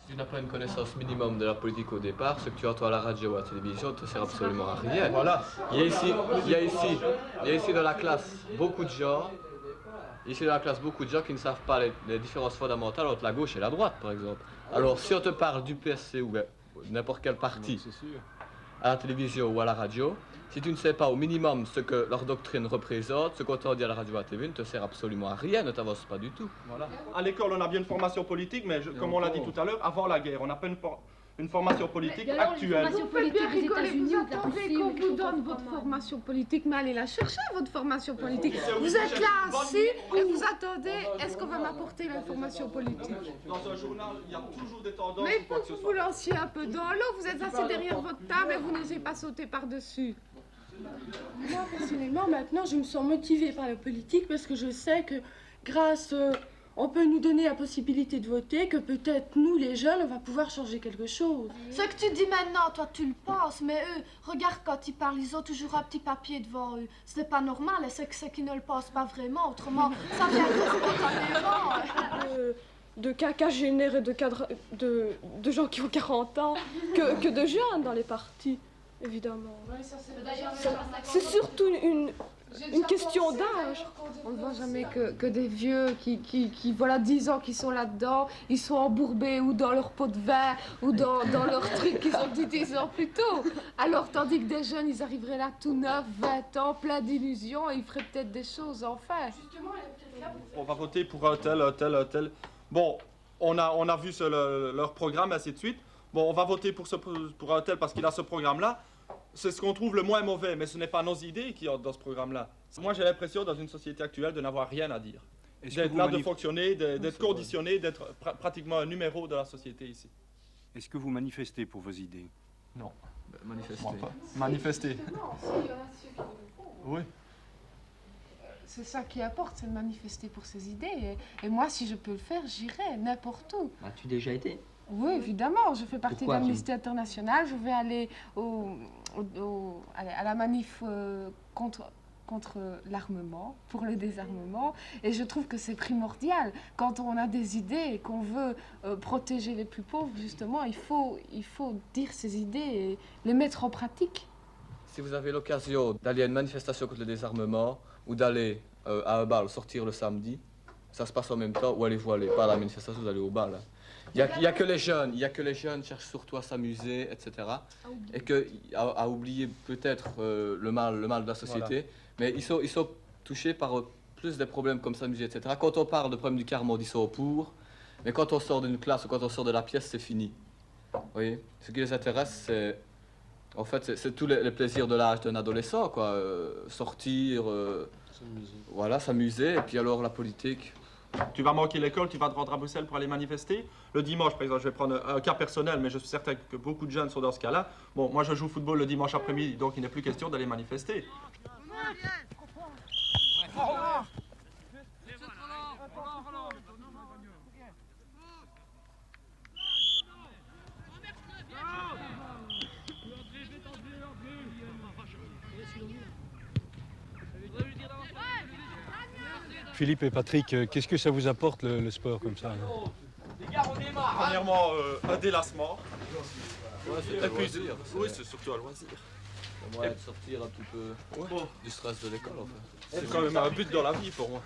tu n'as pas une connaissance minimum de la politique au départ, ce que tu entends à la radio ou à la télévision ne te sert absolument à rien. Voilà. Il y a ici dans la classe beaucoup de gens, qui ne savent pas les différences fondamentales entre la gauche et la droite, par exemple. Alors, si on te parle du PSC ou n'importe quel parti à la télévision ou à la radio, si tu ne sais pas au minimum ce que leur doctrine représente, ce qu'on t'en dit à la radio ou à la TV ne te sert absolument à rien, ne t'avance pas du tout. Voilà. À l'école, on a bien une formation politique, mais comme on l'a dit tout à l'heure, avant la guerre, on n'a pas une formation politique actuelle. Vous faites bien rigoler, vous attendez qu'on vous donne votre formation politique, mais allez la chercher, votre formation politique. Vous êtes là assis et vous attendez, est-ce qu'on va m'apporter l'information politique? Dans un journal, il y a toujours des tendances. Mais il faut que vous lanciez un peu dans l'eau, vous êtes assis derrière votre table et vous n'osez pas sauter par-dessus. Moi, personnellement, maintenant, je me sens motivée par la politique parce que je sais que grâce... on peut nous donner la possibilité de voter, que peut-être nous, les jeunes, on va pouvoir changer quelque chose. Ce que tu dis maintenant, toi, tu le penses, mais eux, regarde quand ils parlent, ils ont toujours un petit papier devant eux. Ce n'est pas normal, et c'est qu'ils ne le pensent pas vraiment, autrement, ça vient spontanément. De quinquagénaires et de gens qui ont 40 ans, que de jeunes dans les partis, évidemment. C'est surtout une question d'âge. On ne voit jamais que des vieux qui voilà 10 ans qui sont là-dedans, ils sont embourbés ou dans leur pot de vin ou dans leur truc qu'ils ont dit 10 ans plus tôt. Alors tandis que des jeunes, ils arriveraient là tout neufs, 20 ans, plein d'illusions et ils feraient peut-être des choses enfin. On va voter pour un tel. Bon, on a vu leur programme, ainsi de suite. Bon, on va voter pour un tel parce qu'il a ce programme-là. C'est ce qu'on trouve le moins mauvais, mais ce n'est pas nos idées qui entrent dans ce programme-là. Moi, j'ai l'impression, dans une société actuelle, de n'avoir rien à dire. D'être là, de fonctionner, d'être conditionné, d'être pratiquement un numéro de la société ici. Est-ce que vous manifestez pour vos idées? Non. Manifester. Manifester. Non, si, il y en a ceux qui le font. Oui. C'est ça qui importe, c'est de manifester pour ses idées. Et moi, si je peux le faire, j'irai n'importe où. As-tu déjà été? Oui, évidemment. Je fais partie d'Amnesty International. Je vais aller à la manif contre l'armement, pour le désarmement. Et je trouve que c'est primordial. Quand on a des idées et qu'on veut protéger les plus pauvres, justement, il faut dire ces idées et les mettre en pratique. Si vous avez l'occasion d'aller à une manifestation contre le désarmement ou d'aller à un bal sortir le samedi, ça se passe en même temps, ou allez-vous aller, pas à la manifestation, vous allez au bal. Il y a que les jeunes cherchent surtout à s'amuser, etc. Et à oublier peut-être le mal de la société. Voilà. Mais ils sont touchés par plus des problèmes comme s'amuser, etc. Quand on parle de problèmes du quart-monde, ils sont pour. Mais quand on sort d'une classe ou quand on sort de la pièce, c'est fini. Vous voyez? Ce qui les intéresse, c'est... En fait, c'est tous les plaisirs de l'âge d'un adolescent, quoi. Sortir, s'amuser, et puis alors la politique... Tu vas manquer l'école, tu vas te rendre à Bruxelles pour aller manifester. Le dimanche, par exemple, je vais prendre un cas personnel, mais je suis certain que beaucoup de jeunes sont dans ce cas-là. Bon, moi je joue au football le dimanche après-midi, donc il n'est plus question d'aller manifester. Philippe et Patrick, qu'est-ce que ça vous apporte le sport comme ça? Premièrement, un délassement. Ouais, et puis, oui, c'est surtout un loisir. Le moyen de sortir un petit peu du stress de l'école, en fait. C'est quand même un but dans la vie pour moi.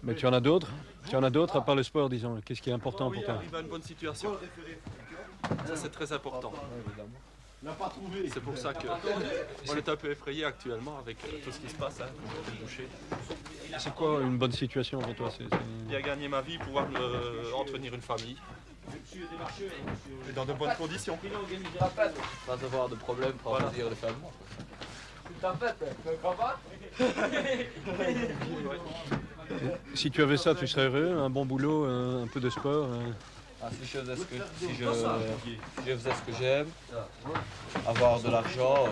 Mais tu en as d'autres? Tu en as d'autres à part le sport, disons. Qu'est-ce qui est important pour toi? Arriver à une bonne situation. Ça, c'est très important. C'est pour ça qu'on est un peu effrayé actuellement avec tout ce qui se passe, hein, boucher. C'est quoi une bonne situation pour toi? Bien gagner ma vie, pouvoir entretenir une famille. Et dans de bonnes conditions. Pas avoir de problème pour entretenir les familles. Si tu avais ça, tu serais heureux? Un bon boulot, un peu de sport? Si je faisais ce que j'aime, avoir de l'argent,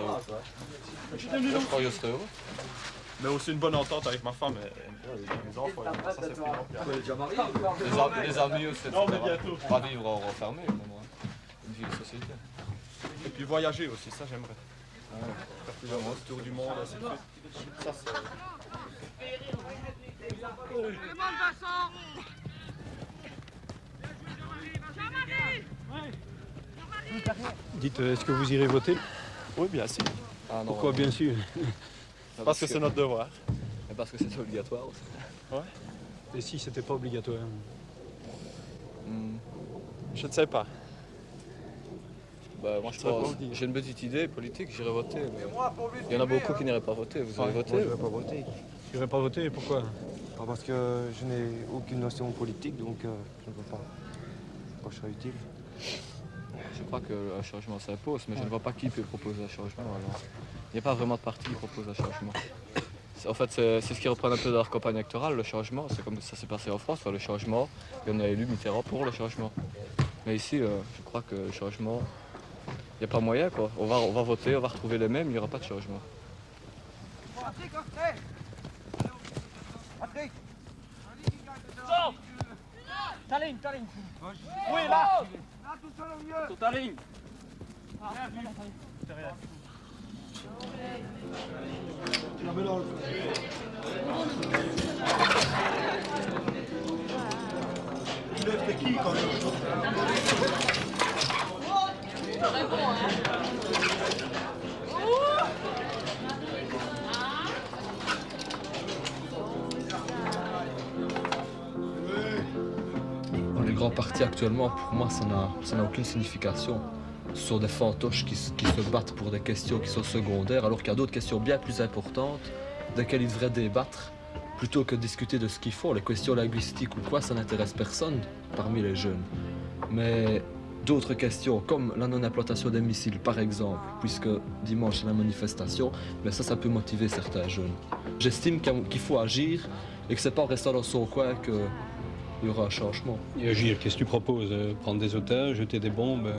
je crois que je serais heureux. Mais aussi une bonne entente avec ma femme et mes enfants. Ça, c'est primordial. Les amis aussi, etc. Pas vivre en renfermé, une vie de société. Et puis voyager aussi, ça j'aimerais. Faire plusieurs mois, tour du monde, ainsi de suite. Ça, c'est... Dites, est-ce que vous irez voter? Oui, bien sûr. Ah non, Pourquoi bien sûr? Parce que c'est notre devoir. Et parce que c'est obligatoire aussi. Et si c'était pas obligatoire? Je ne sais pas. Bah, moi je saurais pas pense, vous dire. j'ai une petite idée politique, j'irai voter. Mais il y en a beaucoup qui n'iraient pas voter. Vous irez voter? Moi, je ne vais pas voter. Tu irais pas voter, pourquoi? Parce que je n'ai aucune notion politique, donc je ne vois pas pourquoi je serais utile. Je crois que un changement s'impose, mais je ne vois pas qui peut proposer un changement. Alors. Il n'y a pas vraiment de parti qui propose un changement. En fait, c'est ce qui reprend un peu de leur campagne électorale, le changement. C'est comme ça s'est passé en France, le changement. Et on a élu Mitterrand pour le changement. Mais ici, je crois que le changement, il n'y a pas moyen, quoi. On va voter, on va retrouver les mêmes, il n'y aura pas de changement. Les grands partis actuellement, pour moi, ça n'a aucune signification. Ce sont des fantoches qui se battent pour des questions qui sont secondaires, alors qu'il y a d'autres questions bien plus importantes desquelles ils devraient débattre, plutôt que de discuter de ce qu'ils font. Les questions linguistiques ou quoi, ça n'intéresse personne parmi les jeunes. Mais d'autres questions, comme la non-implantation des missiles, par exemple, puisque dimanche c'est la manifestation, mais ça peut motiver certains jeunes. J'estime qu'il faut agir et que c'est pas en restant dans son coin qu'il y aura un changement. Et agir, qu'est-ce que tu proposes? Prendre des otages, jeter des bombes?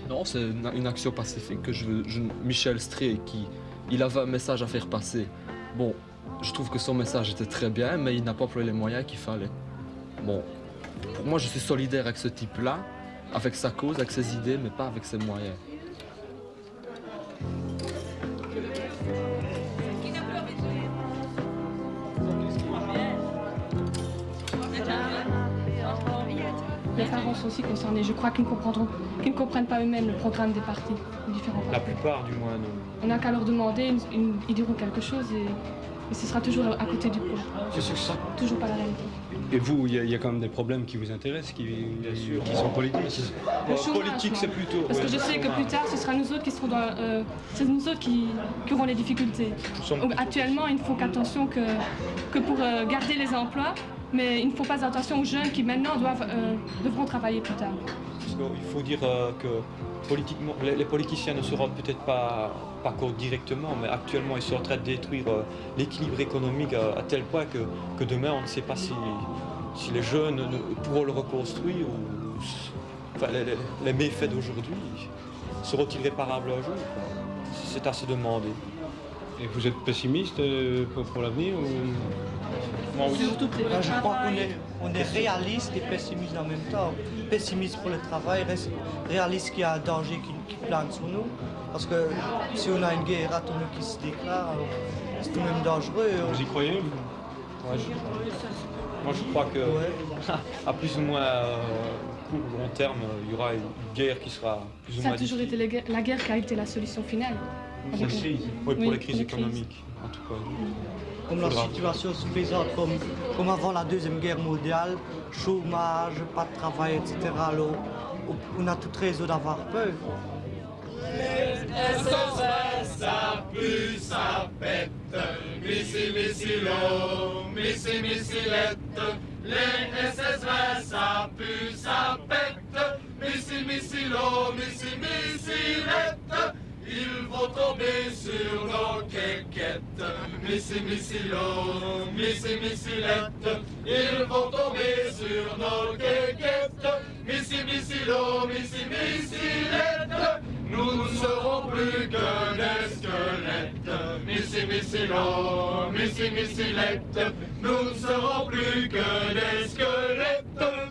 Non, c'est une action pacifique que je veux. Michel Stré, il avait un message à faire passer. Bon, je trouve que son message était très bien, mais il n'a pas employé les moyens qu'il fallait. Bon, pour moi, je suis solidaire avec ce type-là, avec sa cause, avec ses idées, mais pas avec ses moyens. Les parents sont aussi concernés. Je crois qu'ils ne comprennent pas eux-mêmes le programme des partis, les différents partis. La plupart, du moins, non. On n'a qu'à leur demander, ils diront quelque chose et ce sera toujours à côté du pot. C'est ça. Toujours pas la réalité. Et vous, il y a quand même des problèmes qui vous intéressent, qui sont politiques? Le chômage, Politique, moi. c'est plutôt... Parce que je sais que plus tard, ce sera nous autres qui serons dans... c'est nous autres qui aurons les difficultés. Donc, actuellement, ils ne font qu'attention que pour garder les emplois, mais ils ne font pas attention aux jeunes qui maintenant devront travailler plus tard. Parce qu'il faut dire que politiquement, les politiciens ne se rendent peut-être pas compte directement, mais actuellement ils sont en train de détruire l'équilibre économique à tel point que demain on ne sait pas si les jeunes pourront le reconstruire ou enfin, les méfaits d'aujourd'hui seront-ils réparables un jour? C'est à se demander. Et vous êtes pessimiste pour l'avenir ou... Moi, oui. Je crois qu'on est réaliste et pessimiste en même temps. Pessimiste pour le travail, réaliste qu'il y a un danger qui plane sur nous. Parce que si on a une guerre atomique qui se déclare, alors c'est tout de même dangereux. Vous y croyez? Moi je crois que à plus ou moins court ou long terme, il y aura une guerre qui sera plus ou Ça moins a toujours été la guerre qui a été la solution finale. Pour les crises. Oui, pour Oui, les crises pour les économiques, en tout cas. Comme la situation se présente comme avant la Deuxième Guerre mondiale, chômage, pas de travail, etc. Alors, on a toute raison d'avoir peur. Les SSS, ça pue, ça pète. Missilo, missilette. Les SSS, ça pue, ça pète. Missilo, missilette. Ils vont tomber sur nos quéquettes. Missilo, missilette. Ils vont tomber sur nos quéquettes. Missilo, missilette. Nous ne serons plus que des squelettes. Missilo, missilette. Nous ne serons plus que des squelettes.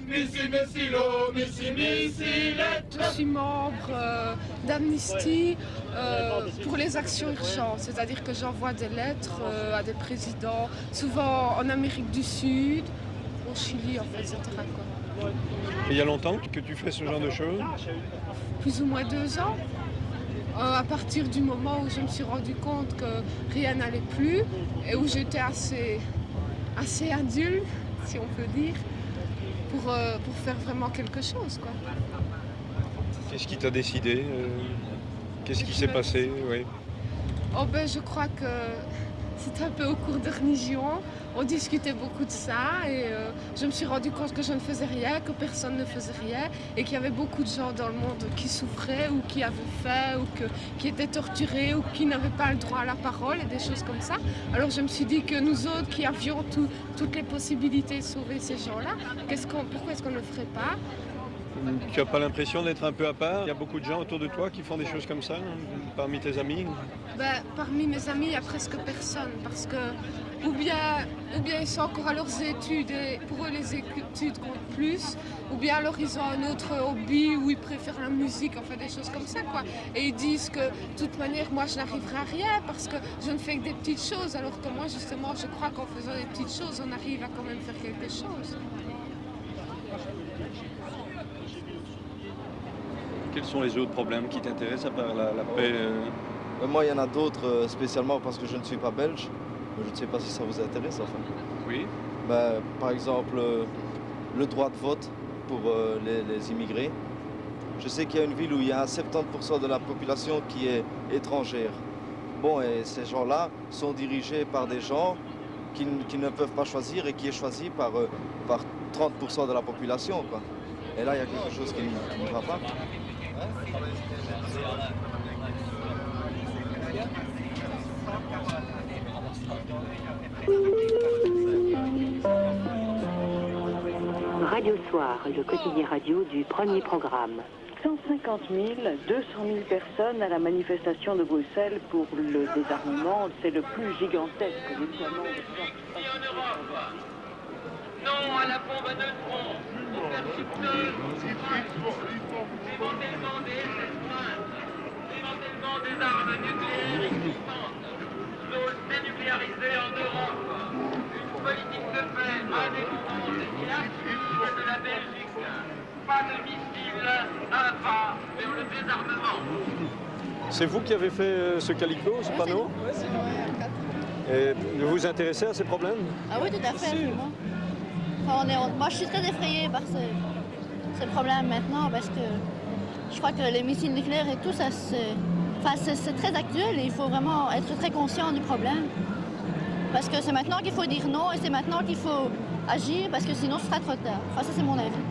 Missilo, missilette. Je suis membre d'Amnesty pour les actions urgentes, c'est-à-dire que j'envoie des lettres à des présidents, souvent en Amérique du Sud, au Chili en fait, etc. quoi. Et il y a longtemps que tu fais ce genre de choses? Plus ou moins 2 ans. À partir du moment où je me suis rendu compte que rien n'allait plus et où j'étais assez adulte, si on peut dire, pour faire vraiment quelque chose, quoi. Qu'est-ce qui t'a décidé? Qu'est-ce qui s'est passé? Oui. Oh ben, je crois que c'était un peu au cours de religion. On discutait beaucoup de ça et je me suis rendu compte que je ne faisais rien, que personne ne faisait rien et qu'il y avait beaucoup de gens dans le monde qui souffraient ou qui avaient faim ou qui étaient torturés ou qui n'avaient pas le droit à la parole et des choses comme ça. Alors je me suis dit que nous autres qui avions toutes les possibilités de sauver ces gens-là, pourquoi est-ce qu'on ne le ferait pas? Tu n'as pas l'impression d'être un peu à part? Il y a beaucoup de gens autour de toi qui font des choses comme ça, parmi tes amis? Ben, parmi mes amis, il n'y a presque personne parce que ou bien ils sont encore à leurs études et pour eux les études comptent plus, ou bien alors ils ont un autre hobby où ils préfèrent la musique, enfin des choses comme ça, quoi. Et ils disent que de toute manière moi je n'arriverai à rien parce que je ne fais que des petites choses, alors que moi justement je crois qu'en faisant des petites choses on arrive à quand même faire quelque chose. Quels sont les autres problèmes qui t'intéressent à part la paix? Moi, il y en a d'autres, spécialement parce que je ne suis pas belge. Je ne sais pas si ça vous intéresse, enfin. Oui. Par exemple, le droit de vote pour les immigrés. Je sais qu'il y a une ville où il y a 70% de la population qui est étrangère. Bon, et ces gens-là sont dirigés par des gens qui ne peuvent pas choisir et qui est choisi par 30% de la population, quoi. Et là, il y a quelque chose qui ne va pas. Radio Soir, le quotidien radio du premier programme. 150 000, 200 000 personnes à la manifestation de Bruxelles pour le désarmement. C'est le plus gigantesque déploiement de forces. Non à la bombe à neutrons, démantèlement des SS-20, démantèlement des armes nucléaires existantes, zone dénucléarisée en Europe, une politique de paix indépendante et active de la Belgique, pas de missiles, un pas vers le désarmement. C'est vous qui avez fait ce calicot, ce panneau? Oui, c'est moi. Et vous vous intéressez à ces problèmes? Ah oui, tout à fait, absolument. Enfin, moi, je suis très effrayée par ce problème maintenant parce que je crois que les missiles nucléaires et tout ça, c'est très actuel et il faut vraiment être très conscient du problème. Parce que c'est maintenant qu'il faut dire non et c'est maintenant qu'il faut agir parce que sinon ce sera trop tard. Enfin, ça, c'est mon avis.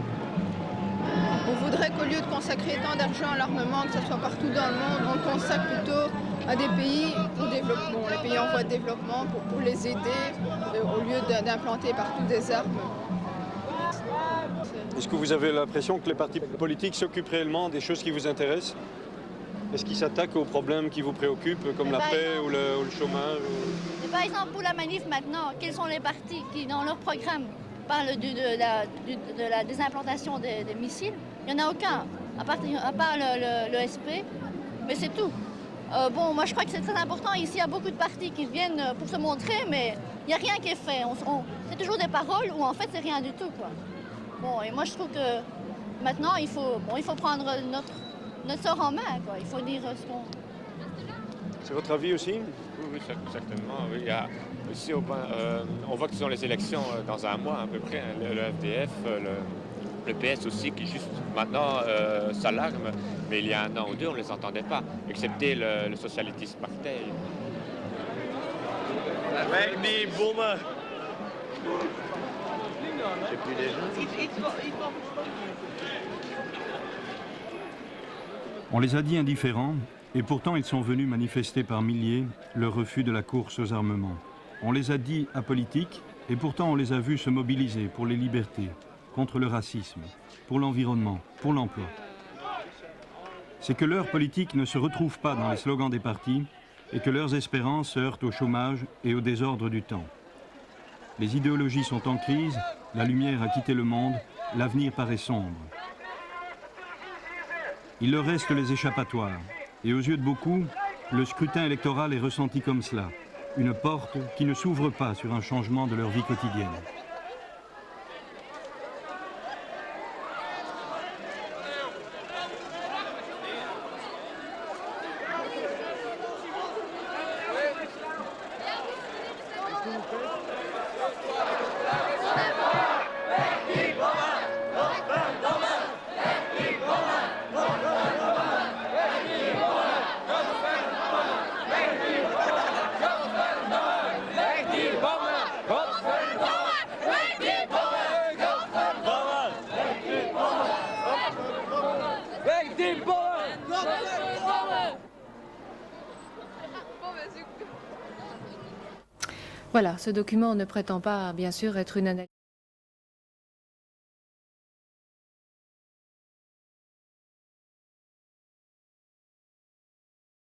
On voudrait qu'au lieu de consacrer tant d'argent à l'armement, que ce soit partout dans le monde, on le consacre plutôt à des pays au développement, les pays en voie de développement, pour les aider, au lieu d'implanter partout des armes. Est-ce que vous avez l'impression que les partis politiques s'occupent réellement des choses qui vous intéressent? Est-ce qu'ils s'attaquent aux problèmes qui vous préoccupent, comme la paix ou le chômage? Et par exemple, pour la manif maintenant, quels sont les partis qui, dans leur programme, parlent de la désimplantation des missiles? Il n'y en a aucun, à part le SP, mais c'est tout. Bon, moi je crois que c'est très important. Ici, il y a beaucoup de partis qui viennent pour se montrer, mais il n'y a rien qui est fait. C'est toujours des paroles où en fait c'est rien du tout, quoi. Bon, et moi je trouve que maintenant il faut prendre notre sort en main, quoi. Il faut dire ce qu'on... C'est votre avis aussi? Oui, certainement. Oui. Ici, on voit que ce sont les élections dans un mois à peu près. Le FDF, le PS aussi, qui juste maintenant s'alarme, mais il y a 1 an ou 2, on ne les entendait pas, excepté le Socialist Partij. Avec des bombes. J'ai plus des gens. On les a dit indifférents, et pourtant ils sont venus manifester par milliers leur refus de la course aux armements. On les a dit apolitiques, et pourtant on les a vus se mobiliser pour les libertés, contre le racisme, pour l'environnement, pour l'emploi. C'est que leur politique ne se retrouve pas dans les slogans des partis et que leurs espérances se heurtent au chômage et au désordre du temps. Les idéologies sont en crise, la lumière a quitté le monde, l'avenir paraît sombre. Il leur reste les échappatoires, et aux yeux de beaucoup, le scrutin électoral est ressenti comme cela, une porte qui ne s'ouvre pas sur un changement de leur vie quotidienne. Voilà, ce document ne prétend pas, bien sûr, être une analyse.